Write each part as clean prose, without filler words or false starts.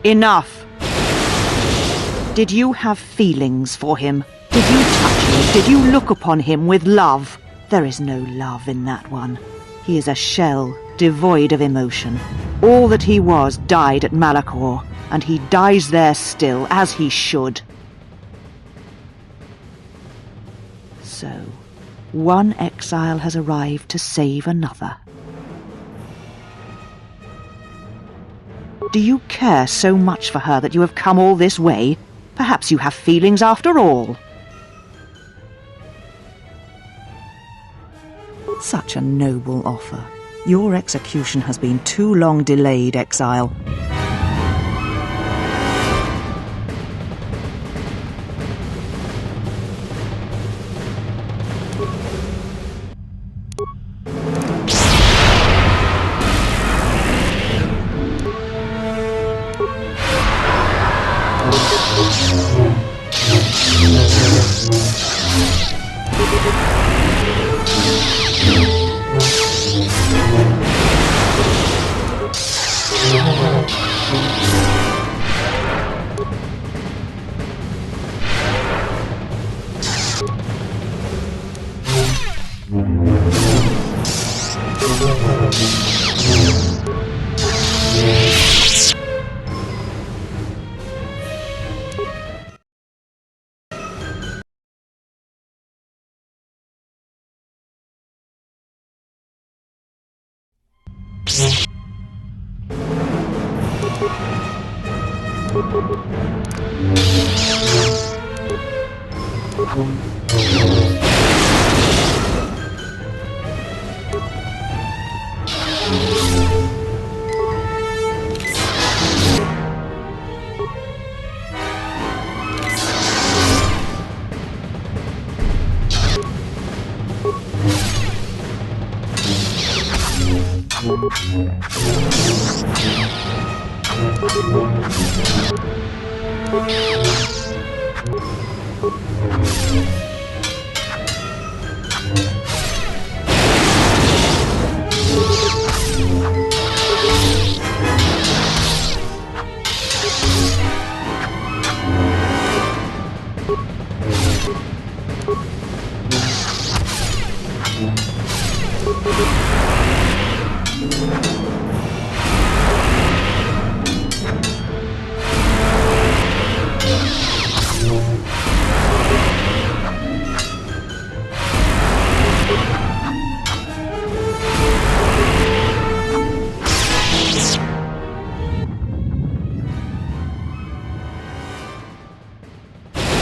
Enough! Did you have feelings for him? Did you touch him? Did you look upon him with love? There is no love in that one. He is a shell, devoid of emotion. All that he was died at Malachor, and he dies there still, as he should. So, one exile has arrived to save another. Do you care so much for her that you have come all this way? Perhaps you have feelings after all. Such a noble offer. Your execution has been too long delayed, exile.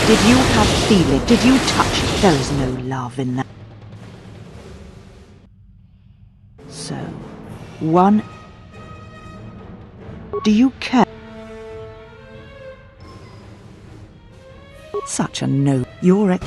Did you have feeling? Did you touch it? There is no love in that. So, one... Do you care? Such a no... Your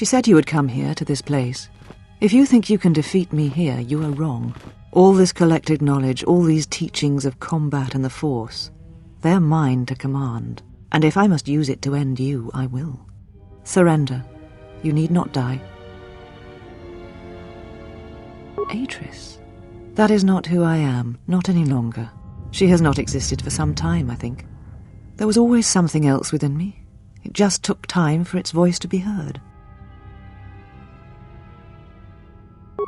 She said you would come here, to this place. If you think you can defeat me here, you are wrong. All this collected knowledge, all these teachings of combat and the Force, they're mine to command. And if I must use it to end you, I will. Surrender. You need not die. Atris. That is not who I am, not any longer. She has not existed for some time, I think. There was always something else within me. It just took time for its voice to be heard.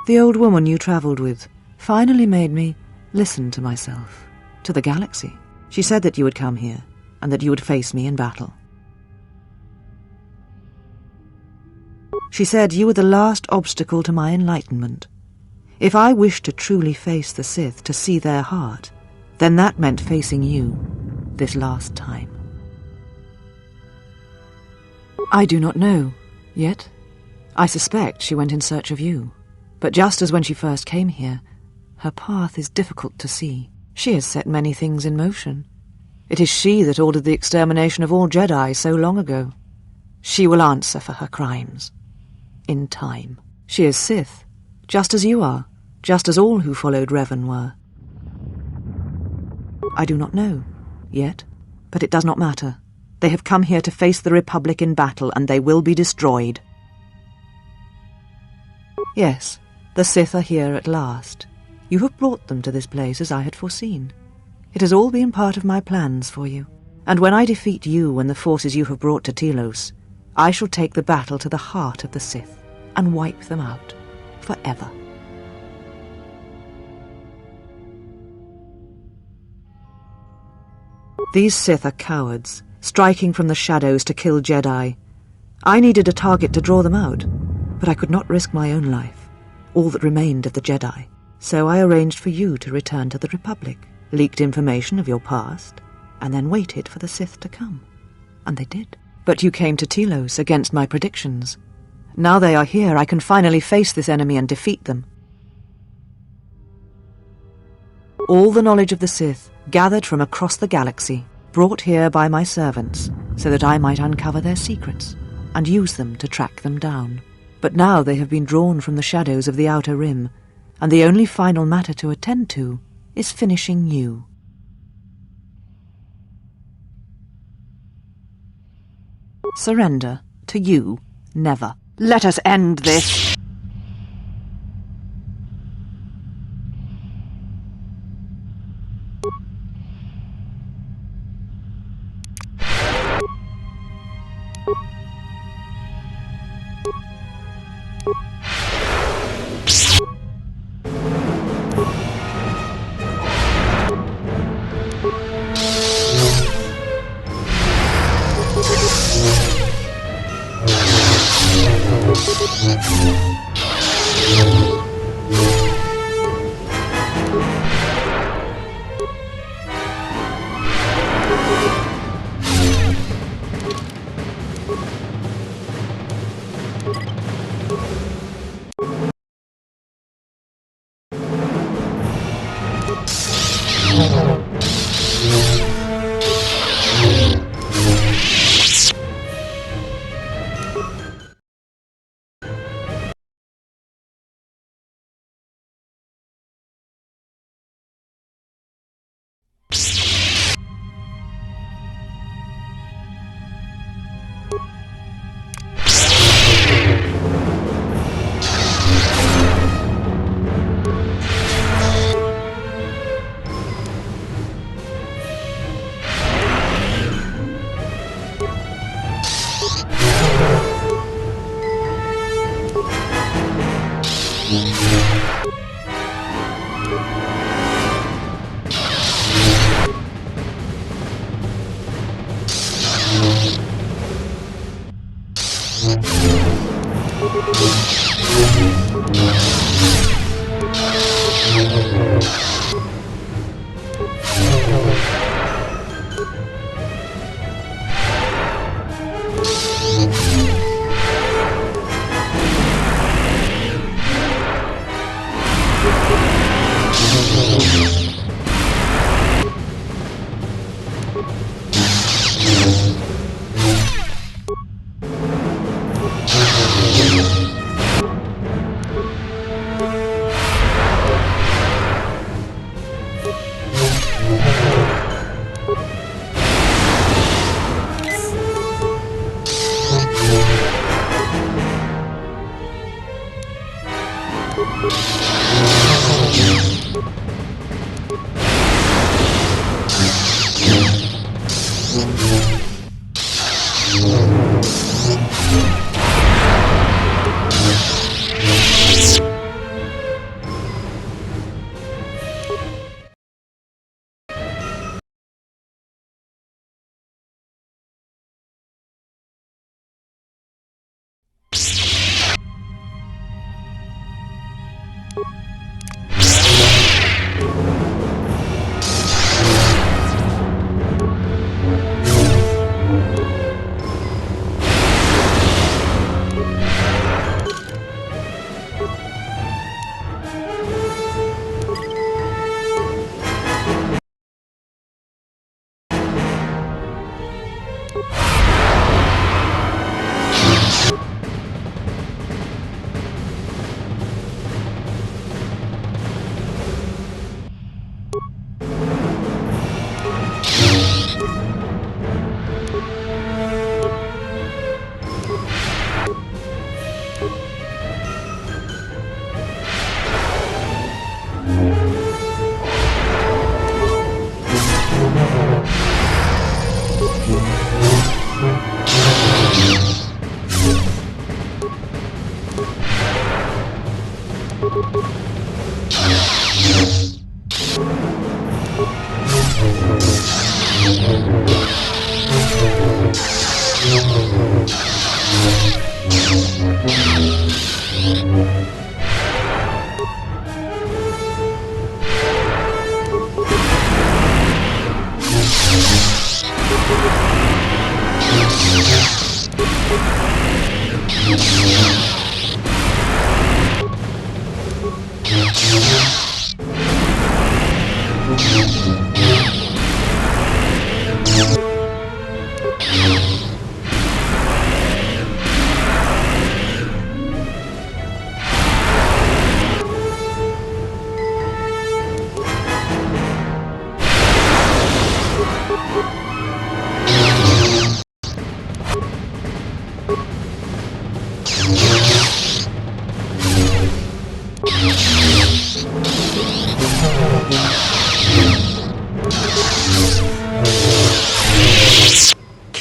The old woman you travelled with finally made me listen to myself, to the galaxy. She said that you would come here, and that you would face me in battle. She said you were the last obstacle to my enlightenment. If I wished to truly face the Sith, to see their heart, then that meant facing you, this last time. I do not know, yet. I suspect she went in search of you. But just as when she first came here, her path is difficult to see. She has set many things in motion. It is she that ordered the extermination of all Jedi so long ago. She will answer for her crimes. In time. She is Sith, just as you are, just as all who followed Revan were. I do not know, yet, but it does not matter. They have come here to face the Republic in battle, and they will be destroyed. Yes, the Sith are here at last. You have brought them to this place as I had foreseen. It has all been part of my plans for you. And when I defeat you and the forces you have brought to Telos, I shall take the battle to the heart of the Sith and wipe them out forever. These Sith are cowards, striking from the shadows to kill Jedi. I needed a target to draw them out, but I could not risk my own life, all that remained of the Jedi. So I arranged for you to return to the Republic, leaked information of your past, and then waited for the Sith to come. And they did. But you came to Telos against my predictions. Now they are here, I can finally face this enemy and defeat them. All the knowledge of the Sith, gathered from across the galaxy, brought here by my servants, so that I might uncover their secrets, and use them to track them down. But now they have been drawn from the shadows of the Outer Rim, and the only final matter to attend to is finishing you. Surrender to you, never. Let us end this.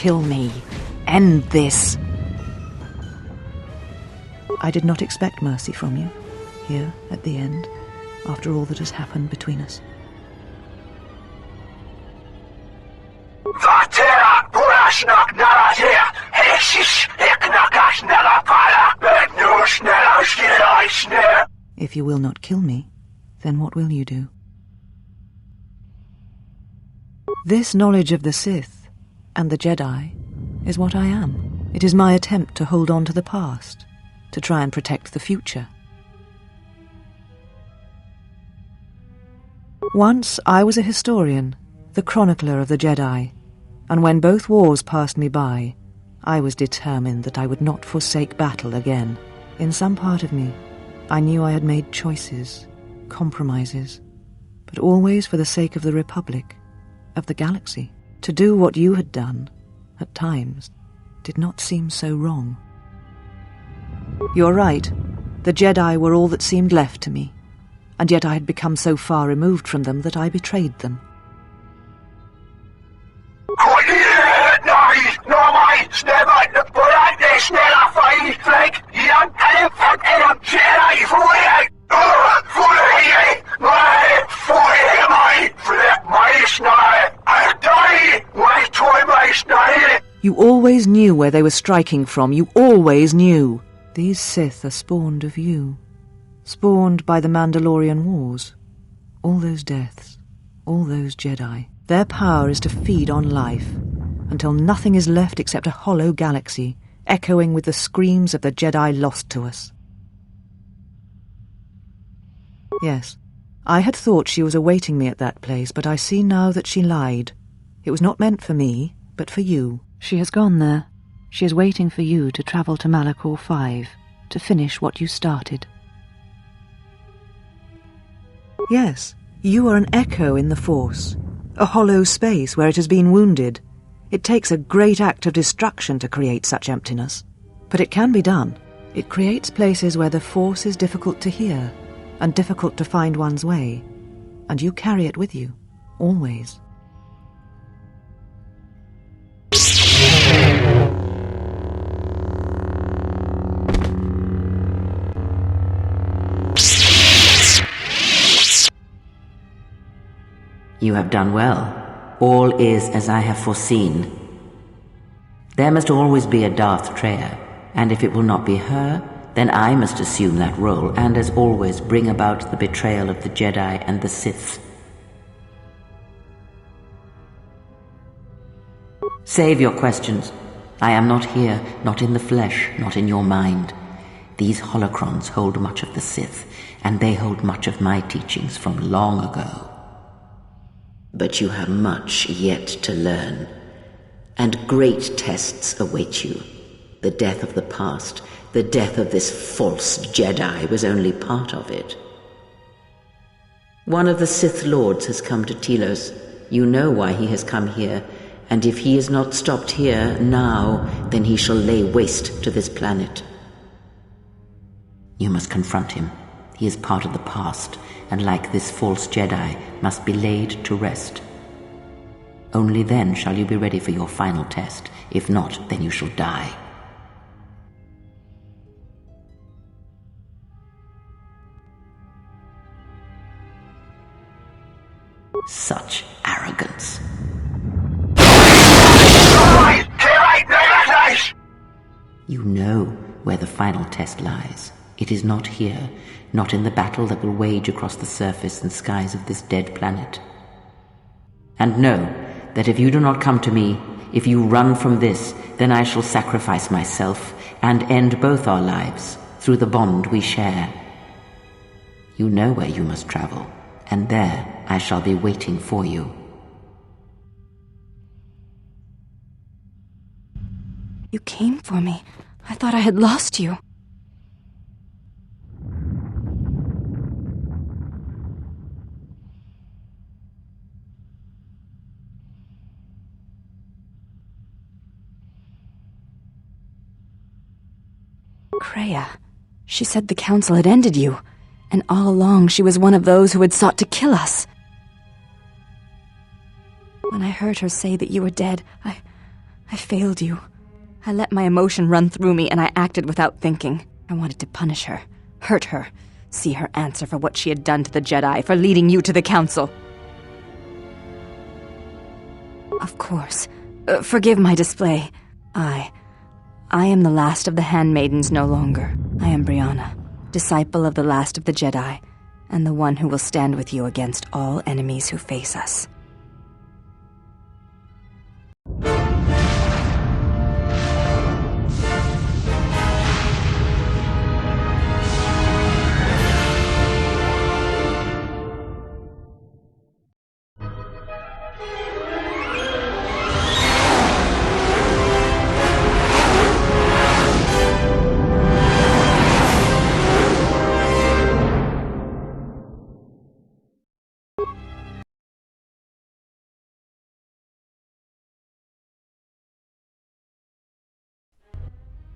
Kill me. End this. I did not expect mercy from you, here at the end, after all that has happened between us. If you will not kill me, then what will you do? This knowledge of the Sith and the Jedi is what I am. It is my attempt to hold on to the past, to try and protect the future. Once I was a historian, the chronicler of the Jedi, and when both wars passed me by, I was determined that I would not forsake battle again. In some part of me, I knew I had made choices, compromises, but always for the sake of the Republic, of the galaxy. To do what you had done, at times, did not seem so wrong. You're right. The Jedi were all that seemed left to me, and yet I had become so far removed from them that I betrayed them. You always knew where they were striking from. You always knew. These Sith are spawned of you. Spawned by the Mandalorian Wars. All those deaths. All those Jedi. Their power is to feed on life, until nothing is left except a hollow galaxy, echoing with the screams of the Jedi lost to us. Yes, I had thought she was awaiting me at that place, but I see now that she lied. It was not meant for me, but for you. She has gone there. She is waiting for you to travel to Malachor 5, to finish what you started. Yes, you are an echo in the Force, a hollow space where it has been wounded. It takes a great act of destruction to create such emptiness, but it can be done. It creates places where the Force is difficult to hear, and difficult to find one's way, and you carry it with you, always. You have done well. All is as I have foreseen. There must always be a Darth Treya, and if it will not be her, then I must assume that role, and as always bring about the betrayal of the Jedi and the Sith. Save your questions. I am not here, not in the flesh, not in your mind. These holocrons hold much of the Sith, and they hold much of my teachings from long ago. But you have much yet to learn, and great tests await you. The death of the past, the death of this false Jedi was only part of it. One of the Sith Lords has come to Telos. You know why he has come here, and if he is not stopped here now, then he shall lay waste to this planet. You must confront him. He is part of the past, and like this false Jedi, must be laid to rest. Only then shall you be ready for your final test. If not, then you shall die. Such arrogance. You know where the final test lies. It is not here, not in the battle that will wage across the surface and skies of this dead planet. And know that if you do not come to me, if you run from this, then I shall sacrifice myself and end both our lives through the bond we share. You know where you must travel, and there I shall be waiting for you. You came for me. I thought I had lost you. Kreia. She said the council had ended you, and all along she was one of those who had sought to kill us. When I heard her say that you were dead, I failed you. I let my emotion run through me, and I acted without thinking. I wanted to punish her, hurt her, see her answer for what she had done to the Jedi, for leading you to the council. Of course. Forgive my display. I am the last of the handmaidens no longer. I am Brianna, disciple of the last of the Jedi, and the one who will stand with you against all enemies who face us.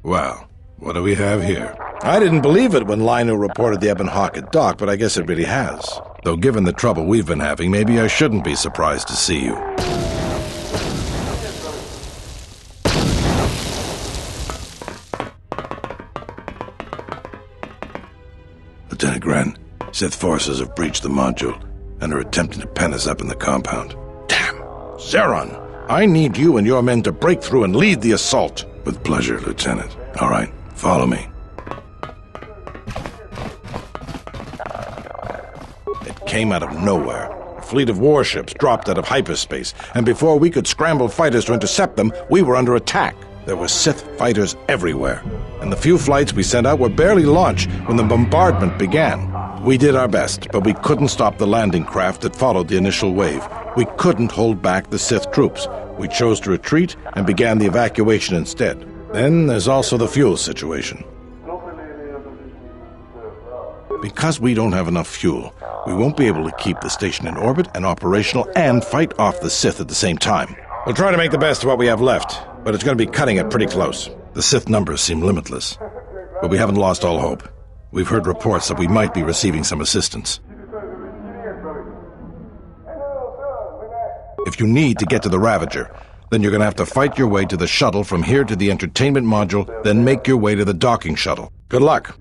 Well, what do we have here? I didn't believe it when Lino reported the Ebon Hawk at dock, but I guess it really has. Though given the trouble we've been having, maybe I shouldn't be surprised to see you. Lieutenant Gren, Sith forces have breached the module and are attempting to pen us up in the compound. Damn! Zeron, I need you and your men to break through and lead the assault. With pleasure, Lieutenant. All right, follow me. It came out of nowhere. A fleet of warships dropped out of hyperspace, and before we could scramble fighters to intercept them, we were under attack. There were Sith fighters everywhere, and the few flights we sent out were barely launched when the bombardment began. We did our best, but we couldn't stop the landing craft that followed the initial wave. We couldn't hold back the Sith troops. We chose to retreat and began the evacuation instead. Then there's also the fuel situation. Because we don't have enough fuel, we won't be able to keep the station in orbit and operational and fight off the Sith at the same time. We'll try to make the best of what we have left, but it's going to be cutting it pretty close. The Sith numbers seem limitless, but we haven't lost all hope. We've heard reports that we might be receiving some assistance. If you need to get to the Ravager, then you're going to have to fight your way to the shuttle from here to the entertainment module, then make your way to the docking shuttle. Good luck.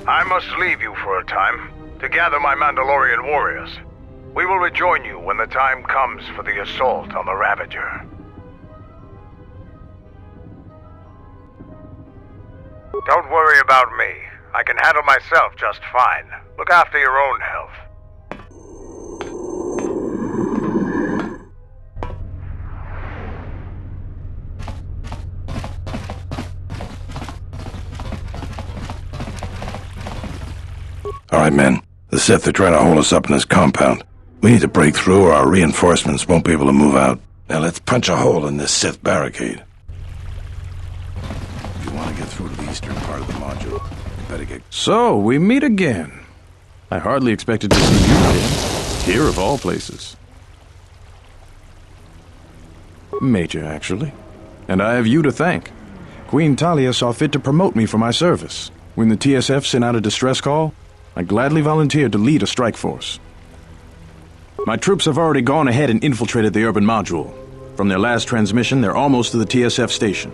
I must leave you for a time to gather my Mandalorian warriors. We will rejoin you when the time comes for the assault on the Ravager. Don't worry about me. I can handle myself just fine. Look after your own health. All right, men. The Sith are trying to hold us up in this compound. We need to break through or our reinforcements won't be able to move out. Now let's punch a hole in this Sith barricade. If you want to get through to the eastern part of the module, you better get... So, we meet again. I hardly expected to see you again. Here of all places. Major, actually. And I have you to thank. Queen Talia saw fit to promote me for my service. When the TSF sent out a distress call, I gladly volunteered to lead a strike force. My troops have already gone ahead and infiltrated the urban module. From their last transmission, they're almost to the TSF station.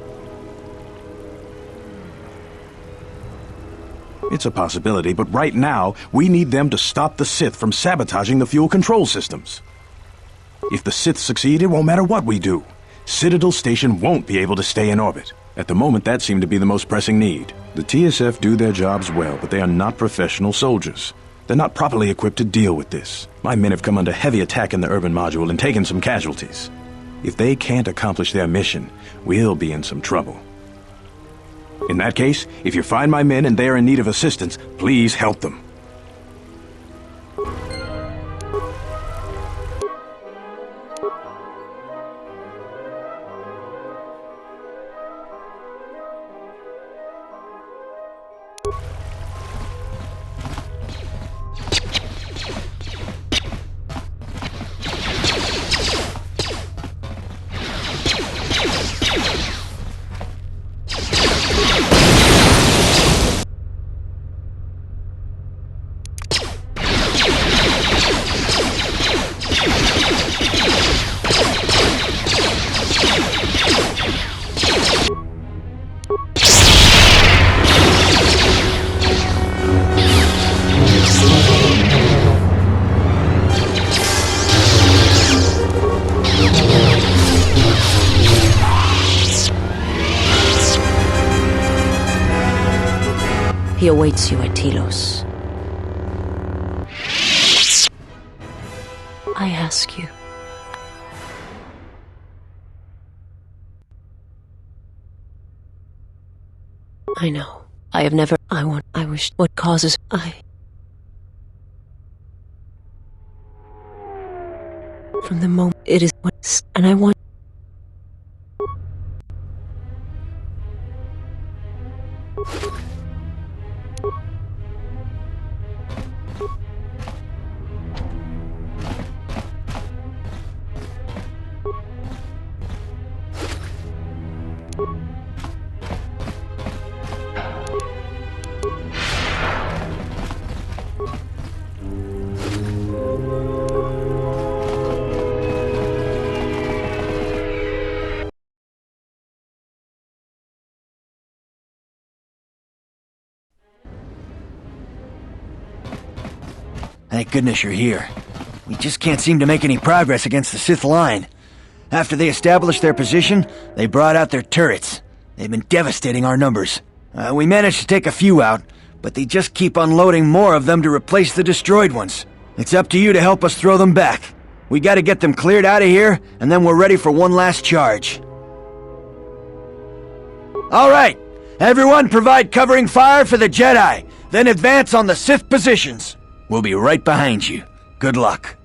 It's a possibility, but right now, we need them to stop the Sith from sabotaging the fuel control systems. If the Sith succeed, it won't matter what we do. Citadel Station won't be able to stay in orbit. At the moment, that seemed to be the most pressing need. The TSF do their jobs well, but they are not professional soldiers. They're not properly equipped to deal with this. My men have come under heavy attack in the urban module and taken some casualties. If they can't accomplish their mission, we'll be in some trouble. In that case, if you find my men and they are in need of assistance, please help them. He awaits you at Telos. I ask you. I know. I have never... I wish... What causes... From the moment it is... And I want... Thank goodness you're here. We just can't seem to make any progress against the Sith line. After they established their position, they brought out their turrets. They've been devastating our numbers. We managed to take a few out, but they just keep unloading more of them to replace the destroyed ones. It's up to you to help us throw them back. We gotta get them cleared out of here, and then we're ready for one last charge. Alright, everyone provide covering fire for the Jedi, then advance on the Sith positions. We'll be right behind you. Good luck.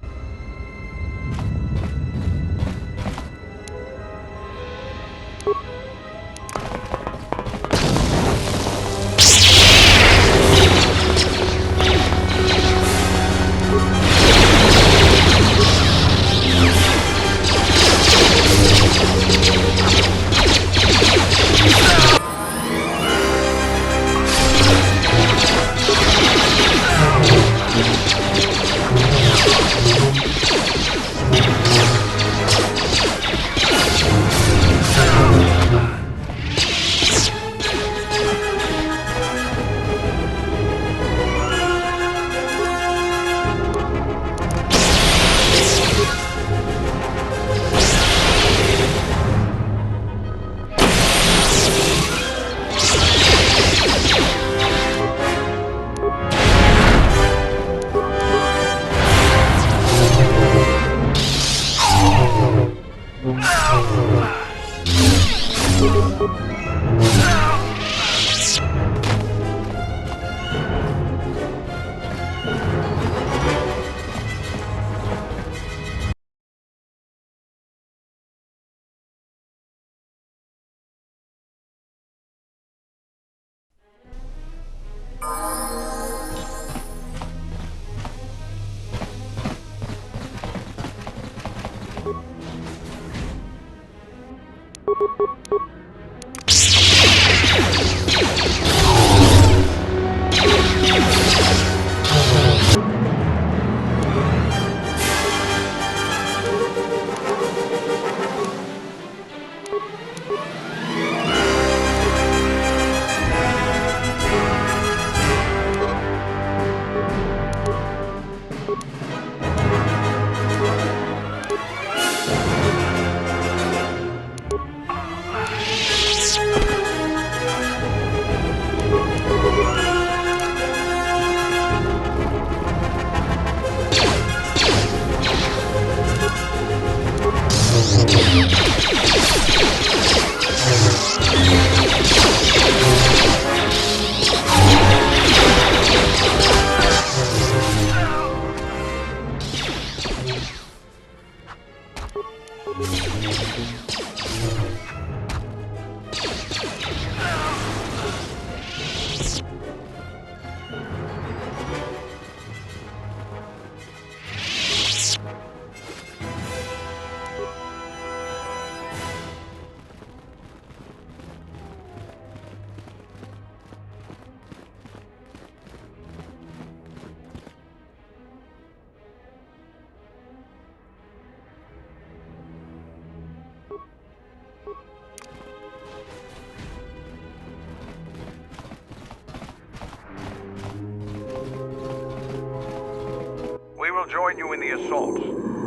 We will join you in the assault.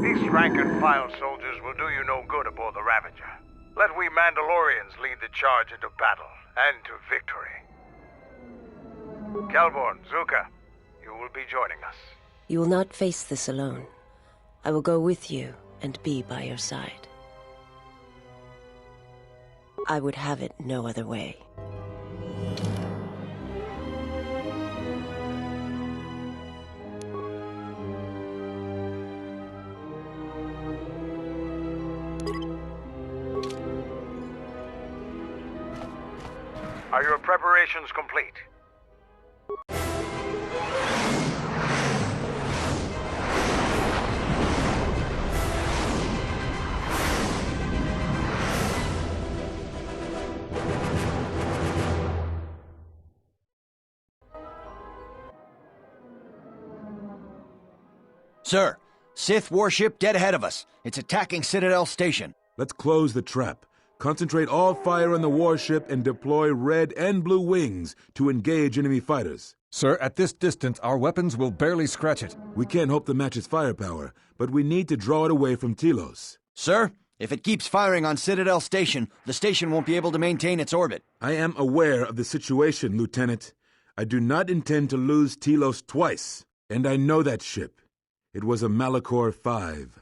These rank-and-file soldiers will do you no good aboard the Ravager. Let we Mandalorians lead the charge into battle and to victory. Kelborn, Zuka, you will be joining us. You will not face this alone. I will go with you and be by your side. I would have it no other way. Are your preparations complete? Sir, Sith warship dead ahead of us. It's attacking Citadel Station. Let's close the trap. Concentrate all fire on the warship and deploy red and blue wings to engage enemy fighters. Sir, at this distance, our weapons will barely scratch it. We can't hope to match its firepower, but we need to draw it away from Telos. Sir, if it keeps firing on Citadel Station, the station won't be able to maintain its orbit. I am aware of the situation, Lieutenant. I do not intend to lose Telos twice, and I know that ship. It was a Malachor 5.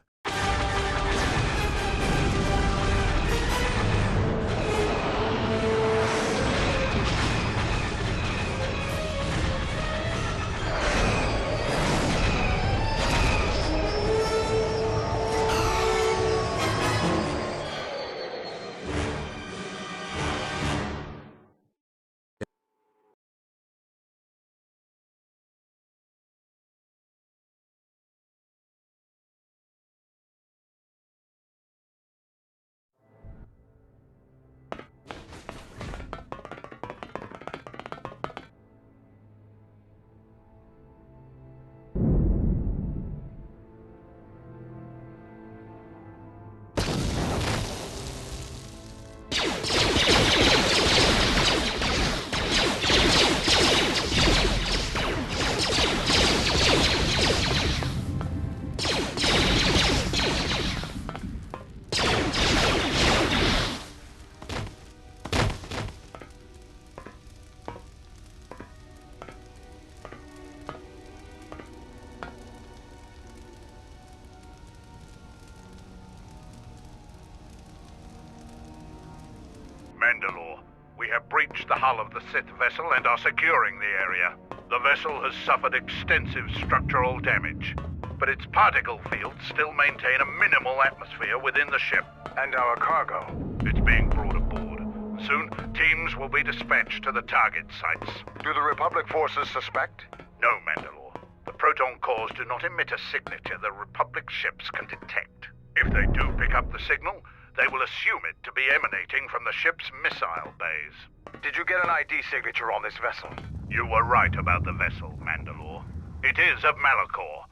Mandalore, we have breached the hull of the Sith vessel and are securing the area. The vessel has suffered extensive structural damage, but its particle fields still maintain a minimal atmosphere within the ship. And our cargo? It's being brought aboard. Soon, teams will be dispatched to the target sites. Do the Republic forces suspect? No, Mandalore. The proton cores do not emit a signature the Republic ships can detect. If they do pick up the signal, they will assume it to be emanating from the ship's missile bays. Did you get an ID signature on this vessel? You were right about the vessel, Mandalore. It is of Malachor.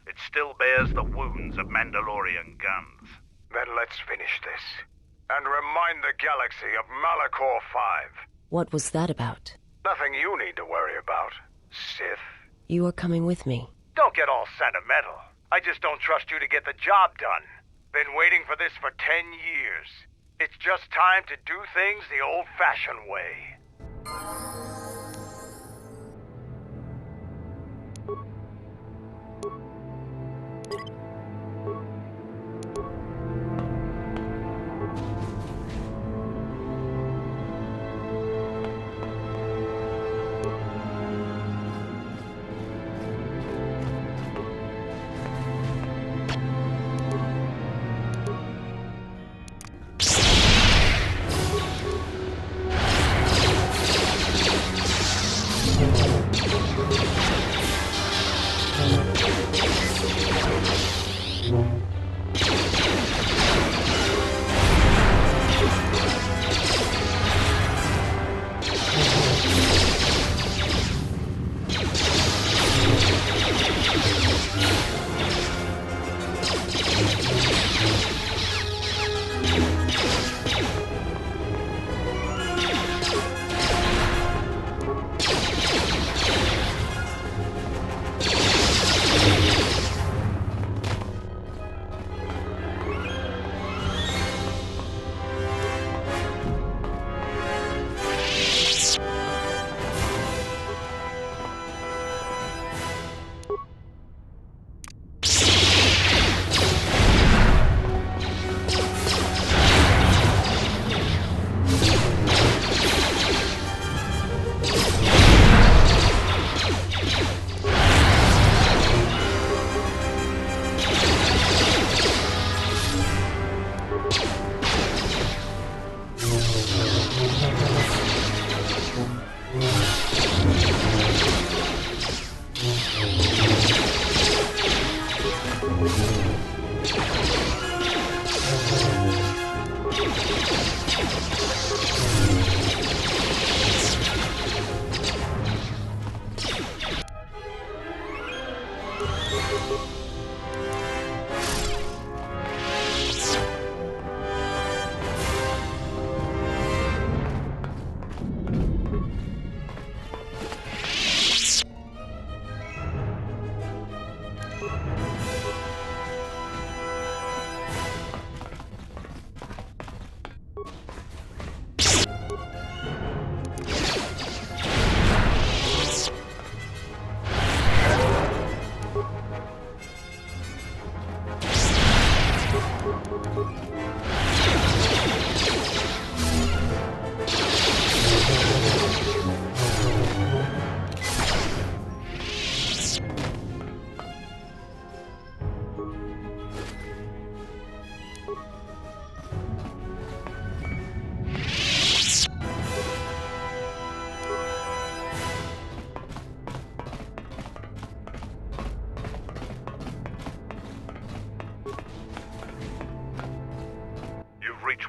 It still bears the wounds of Mandalorian guns. Then let's finish this. And remind the galaxy of Malachor 5. What was that about? Nothing you need to worry about, Sith. You are coming with me. Don't get all sentimental. I just don't trust you to get the job done. Been waiting for this for 10 years. It's just time to do things the old-fashioned way.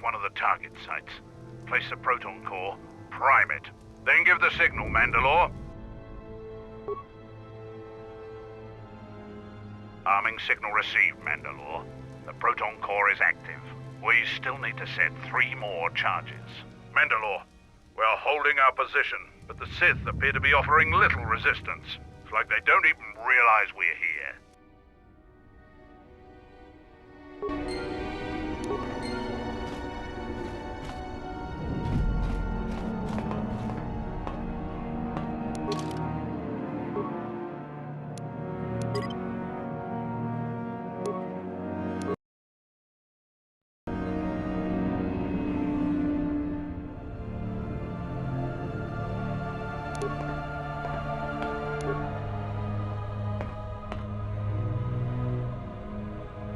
One of the target sites. Place the proton core, prime it, then give the signal, Mandalore. Arming signal received, Mandalore. The proton core is active. We still need to set 3 more charges. Mandalore, we're holding our position, but the Sith appear to be offering little resistance. It's like they don't even realize we're here.